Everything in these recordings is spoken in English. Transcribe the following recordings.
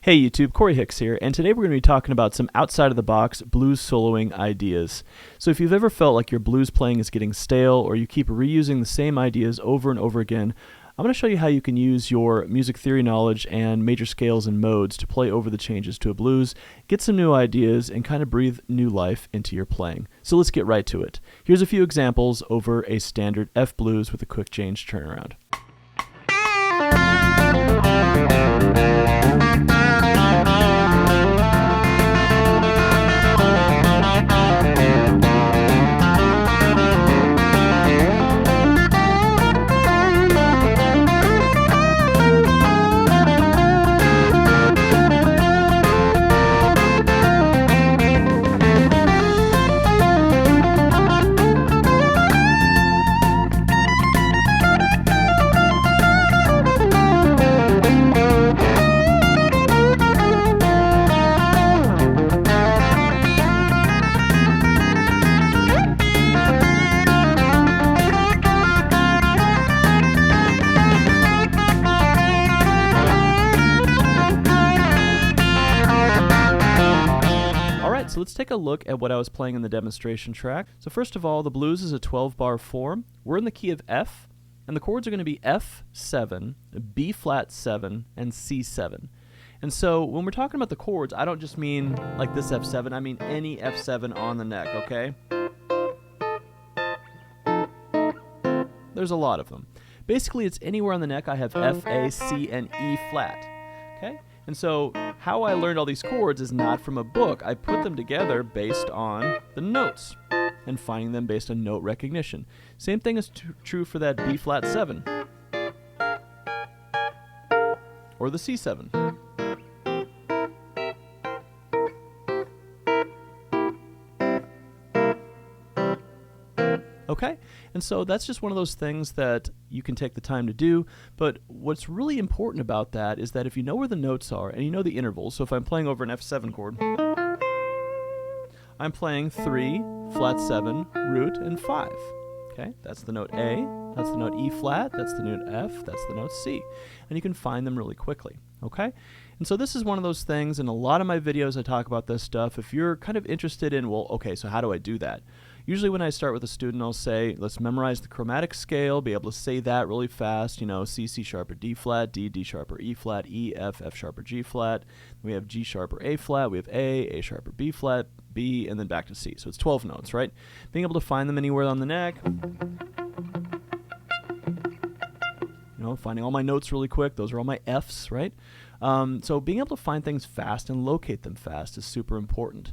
Hey YouTube, Corey Hicks here, and today we're going to be talking about some outside-of-the-box blues soloing ideas. So if you've ever felt like your blues playing is getting stale, or you keep reusing the same ideas over and over again, I'm going to show you how you can use your music theory knowledge and major scales and modes to play over the changes to a blues, get some new ideas, and kind of breathe new life into your playing. So let's get right to it. Here's a few examples over a standard F blues with a quick change turnaround. So let's take a look at what I was playing in the demonstration track. So first of all, the blues is a 12-bar form. We're in the key of F, and the chords are going to be F7, B flat 7, and C7. And so when we're talking about the chords, I don't just mean like this F7, I mean any F7 on the neck, okay? There's a lot of them. Basically, it's anywhere on the neck I have F, A, C, and E flat, okay? And so how I learned all these chords is not from a book. I put them together based on the notes and finding them based on note recognition. Same thing is true for that B flat 7 or the C7. Okay, and so that's just one of those things that you can take the time to do, but what's really important about that is that if you know where the notes are and you know the intervals, so if I'm playing over an F7 chord, I'm playing 3, flat 7, root, and 5. Okay, that's the note A, that's the note E flat, that's the note F, that's the note C, and you can find them really quickly. Okay, and so this is one of those things, in a lot of my videos I talk about this stuff. If you're kind of interested in, well, okay, so how do I do that? Usually when I start with a student, I'll say, let's memorize the chromatic scale, be able to say that really fast, you know, C, C sharp or D flat, D, D sharp or E flat, E, F, F sharp or G flat. We have G sharp or A flat, we have A sharp or B flat, B, and then back to C. So it's 12 notes, right? Being able to find them anywhere on the neck. You know, finding all my notes really quick, those are all my Fs, right? So being able to find things fast and locate them fast is super important.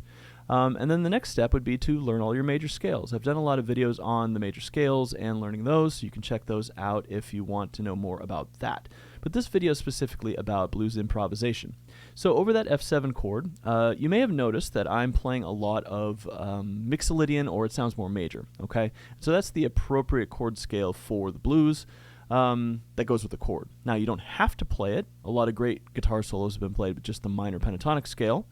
And then the next step would be to learn all your major scales. I've done a lot of videos on the major scales and learning those, so you can check those out if you want to know more about that. But this video is specifically about blues improvisation. So over that F7 chord, you may have noticed that I'm playing a lot of Mixolydian, or it sounds more major, okay? So that's the appropriate chord scale for the blues. That goes with the chord. Now, you don't have to play it. A lot of great guitar solos have been played with just the minor pentatonic scale.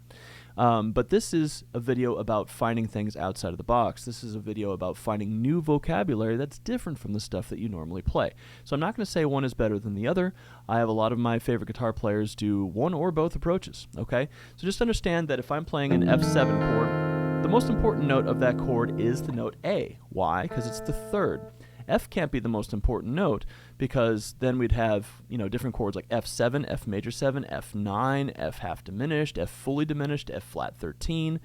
But this is a video about finding things outside of the box. This is a video about finding new vocabulary that's different from the stuff that you normally play. So I'm not going to say one is better than the other. I have a lot of my favorite guitar players do one or both approaches, okay? So just understand that if I'm playing an F7 chord, the most important note of that chord is the note A. Why? Because it's the third. F can't be the most important note, because then we'd have, you know, different chords like F7, F major 7, F9, F half diminished, F fully diminished, F flat 13.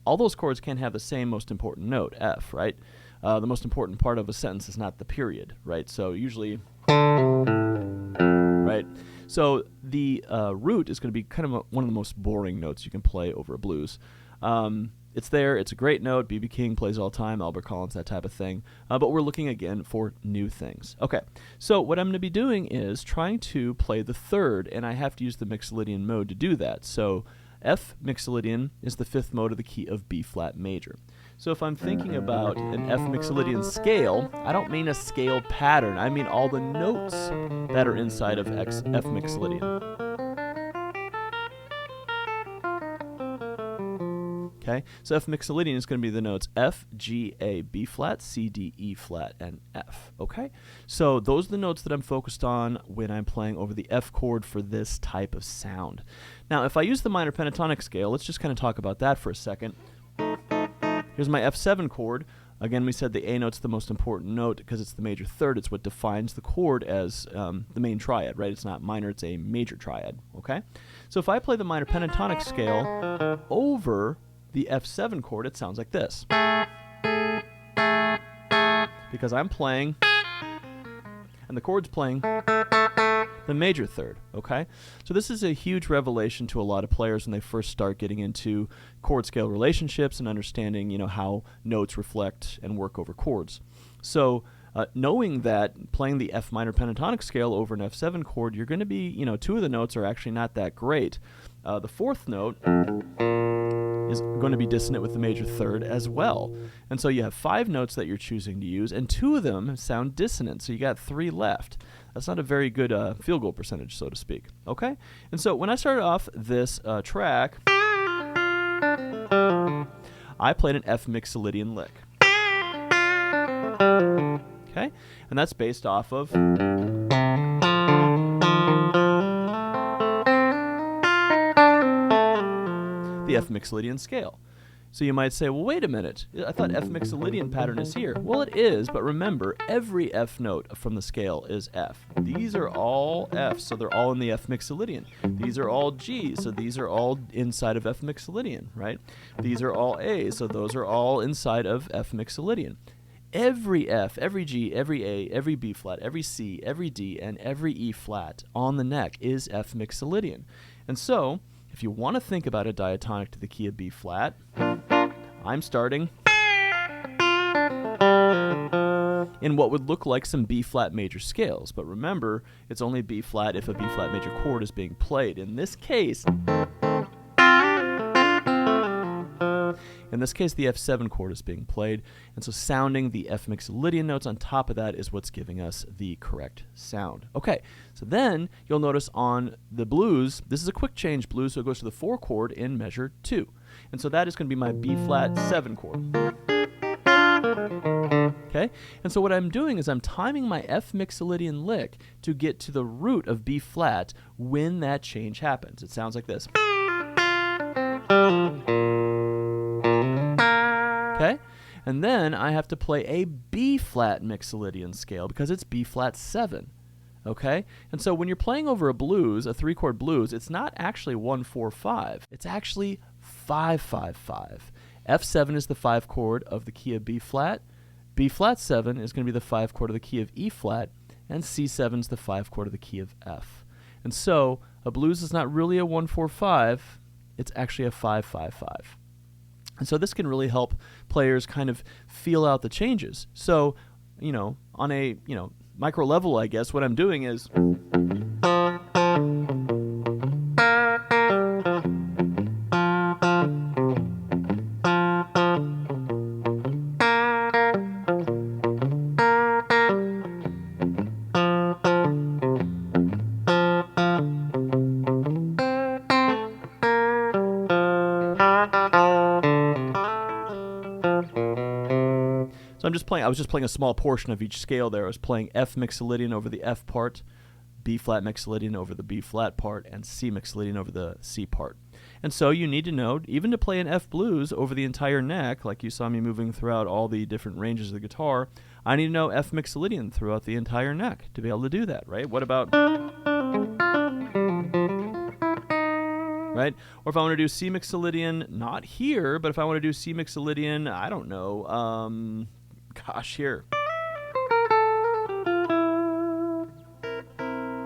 All those chords can't have the same most important note, F, right? The most important part of a sentence is not the period, right? So usually, right? So the root is going to be kind of one of the most boring notes you can play over a blues. It's there, it's a great note, B.B. King plays all the time, Albert Collins, that type of thing, but we're looking again for new things. Okay, so what I'm going to be doing is trying to play the third, and I have to use the Mixolydian mode to do that. So F Mixolydian is the fifth mode of the key of B flat major. So if I'm thinking about an F Mixolydian scale, I don't mean a scale pattern, I mean all the notes that are inside of F Mixolydian. Okay, so F Mixolydian is going to be the notes F, G, A, B flat, C, D, E flat, and F. Okay, so those are the notes that I'm focused on when I'm playing over the F chord for this type of sound. Now, if I use the minor pentatonic scale, let's just kind of talk about that for a second. Here's my F7 chord. Again, we said the A note's the most important note because it's the major third. It's what defines the chord as the main triad, right? It's not minor, it's a major triad, okay? So if I play the minor pentatonic scale over the F7 chord, it sounds like this. Because I'm playing, and the chord's playing the major third, okay? So this is a huge revelation to a lot of players when they first start getting into chord scale relationships and understanding, you know, how notes reflect and work over chords. So knowing that playing the F minor pentatonic scale over an F7 chord, you're going to be, you know, two of the notes are actually not that great. The fourth note is going to be dissonant with the major third as well. And so you have 5 notes that you're choosing to use, and 2 of them sound dissonant, so you got 3 left. That's not a very good field goal percentage, so to speak. Okay? And so when I started off this track, I played an F Mixolydian lick. Okay? And that's based off of the F Mixolydian scale. So you might say, well, wait a minute, I thought F Mixolydian pattern is here. Well, it is, but remember, every F note from the scale is F. These are all Fs, so they're all in the F Mixolydian. These are all Gs, so these are all inside of F Mixolydian, right? These are all As, so those are all inside of F Mixolydian. Every F, every G, every A, every B flat, every C, every D, and every E flat on the neck is F Mixolydian. And so, if you want to think about a diatonic to the key of B flat, I'm starting in what would look like some B flat major scales. But remember, it's only B flat if a B flat major chord is being played. In this case, the F7 chord is being played, and so sounding the F Mixolydian notes on top of that is what's giving us the correct sound. Okay, so then you'll notice on the blues, this is a quick change blues, so it goes to the 4 chord in measure 2. And so that is going to be my B flat 7 chord. Okay, and so what I'm doing is I'm timing my F Mixolydian lick to get to the root of B flat when that change happens. It sounds like this. Okay, and then I have to play a B flat Mixolydian scale because it's B flat 7. Okay, and so when you're playing over a blues, a 3-chord blues, it's not actually 1-4-5. It's actually 5-5-5. F7 is the 5 chord of the key of B flat. B flat 7 is going to be the 5 chord of the key of E flat, and C7 is the 5 chord of the key of F. And so a blues is not really a 1-4-5. It's actually a 5-5-5. And so this can really help players kind of feel out the changes. So, you know, on a, micro level, I guess, what I'm doing is I was just playing a small portion of each scale there. I was playing F Mixolydian over the F part, B flat Mixolydian over the B flat part, and C Mixolydian over the C part. And so you need to know, even to play an F blues over the entire neck, like you saw me moving throughout all the different ranges of the guitar, I need to know F Mixolydian throughout the entire neck to be able to do that, right? What about... right? Or if I want to do C Mixolydian, not here, but if I want to do C Mixolydian, I don't know, gosh, here.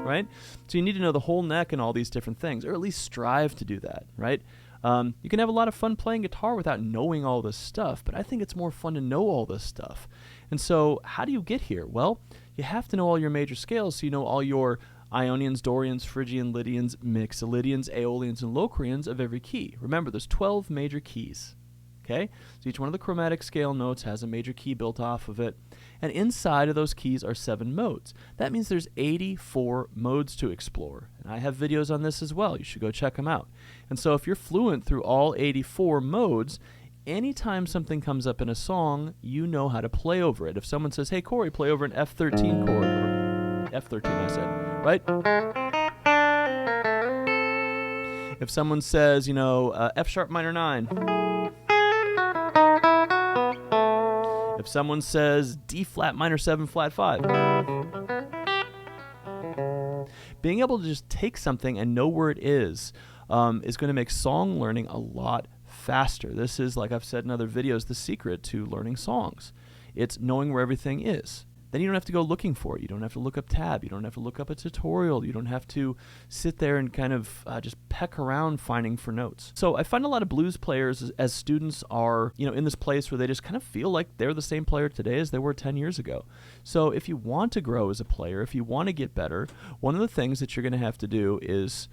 Right? So you need to know the whole neck and all these different things, or at least strive to do that, right? You can have a lot of fun playing guitar without knowing all this stuff, but I think it's more fun to know all this stuff. And so how do you get here? Well, you have to know all your major scales so you know all your Ionians, Dorians, Phrygian, Lydians, Mixolydians, Aeolians, and Locrians of every key. Remember, there's 12 major keys. Okay, so each one of the chromatic scale notes has a major key built off of it, and inside of those keys are 7 modes. That means there's 84 modes to explore, and I have videos on this as well. You should go check them out. And so if you're fluent through all 84 modes, anytime something comes up in a song, you know how to play over it. If someone says, hey Corey, play over an F13 chord, or F13 I said, right? If someone says, you know, F sharp minor 9, if someone says D flat minor 7 flat 5, being able to just take something and know where it is going to make song learning a lot faster. This is, like I've said in other videos, the secret to learning songs. It's knowing where everything is. Then you don't have to go looking for it. You don't have to look up tab. You don't have to look up a tutorial. You don't have to sit there and kind of just peck around finding for notes. So I find a lot of blues players as students are, you know, in this place where they just kind of feel like they're the same player today as they were 10 years ago. So if you want to grow as a player, if you want to get better, one of the things that you're going to have to do is,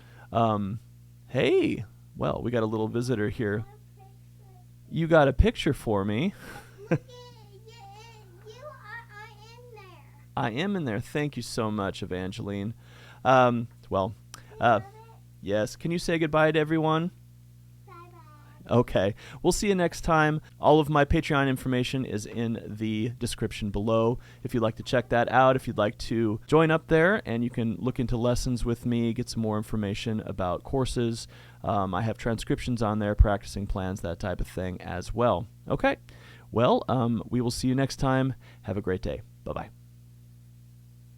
hey, well, we got a little visitor here. You got a picture for me. I am in there. Thank you so much, Evangeline. Yes. Can you say goodbye to everyone? Bye-bye. Okay. We'll see you next time. All of my Patreon information is in the description below. If you'd like to check that out, if you'd like to join up there, and you can look into lessons with me, get some more information about courses. I have transcriptions on there, practicing plans, that type of thing as well. Okay. Well, we will see you next time. Have a great day. Bye-bye.